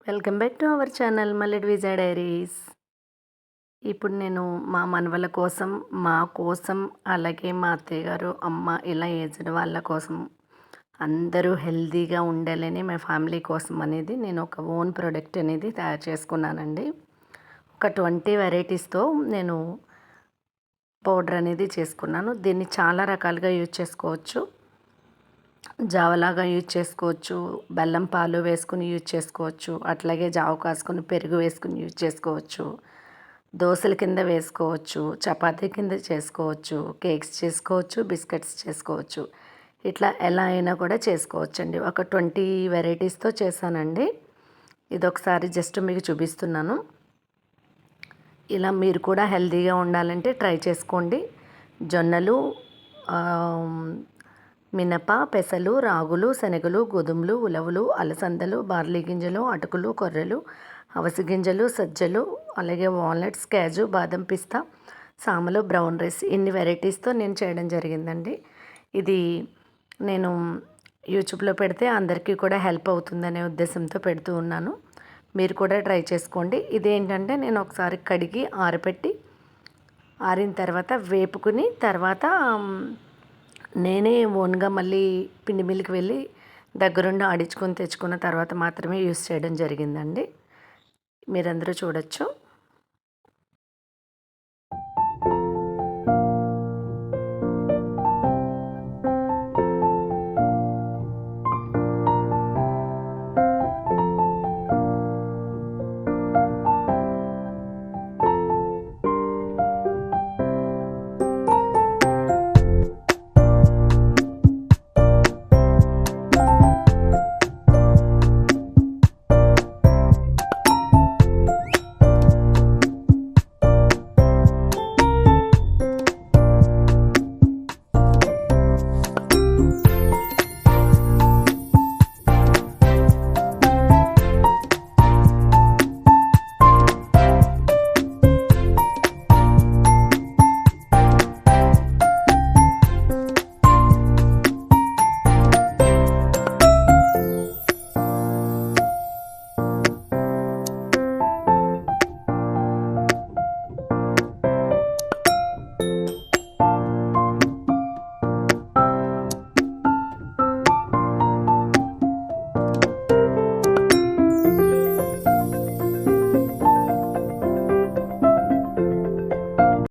Welcome back to our channel Malledi Vijaya diaries. ఇప్పుడు నేను మా మనవల కోసం, మా కోసం, అలాగే మా అత్తయ్య గారు, అమ్మ ఇలా ఏజ్డ్ వాళ్ళ కోసం అందరూ హెల్తీగా ఉండాలని మా ఫ్యామిలీ కోసం అనేది నేను ఒక ఓన్ ప్రోడక్ట్ అనేది తయారు చేసుకున్నానండి. ఒక 20 వెరైటీస్తో నేను పౌడర్ అనేది చేసుకున్నాను. దీన్ని చాలా రకాలుగా యూజ్ చేసుకోవచ్చు. జావలాగా యూజ్ చేసుకోవచ్చు, బెల్లం పాలు వేసుకుని యూజ్ చేసుకోవచ్చు, అట్లాగే జావ కాసుకొని పెరుగు వేసుకుని యూజ్ చేసుకోవచ్చు, దోశల కింద వేసుకోవచ్చు, చపాతీ కింద చేసుకోవచ్చు, కేక్స్ చేసుకోవచ్చు, బిస్కెట్స్ చేసుకోవచ్చు. ఇట్లా ఎలా అయినా కూడా చేసుకోవచ్చండి. ఒక 20 వెరైటీస్తో చేశానండి. ఇదొకసారి జస్ట్ మీకు చూపిస్తున్నాను. ఇలా మీరు కూడా హెల్తీగా ఉండాలంటే ట్రై చేసుకోండి. జొన్నలు, మినప, పెసలు, రాగులు, శనగలు, గోధుమలు, ఉలవలు, అలసందలు, బార్లీ గింజలు, అటుకులు, కొర్రలు, అవిసె గింజలు, సజ్జలు, అలాగే వాల్నట్స్, క్యాజు, బాదం, పిస్తా, సామలు, బ్రౌన్ రైస్ ఇన్ని వెరైటీస్తో నేను చేయడం జరిగిందండి. ఇది నేను యూట్యూబ్లో పెడితే అందరికీ కూడా హెల్ప్ అవుతుందనే ఉద్దేశంతో పెడుతూ ఉన్నాను. మీరు కూడా ట్రై చేసుకోండి. ఇదేంటంటే నేను ఒకసారి కడిగి ఆరబెట్టి ఆరిన తర్వాత వేపుకుని తర్వాత నేనే ఓన్గా మళ్ళీ పిండి మిల్లుకి వెళ్ళి దగ్గరుండి ఆడించుకొని తెచ్చుకున్న తర్వాత మాత్రమే యూస్ చేయడం జరిగిందండి. మీరందరూ చూడొచ్చు.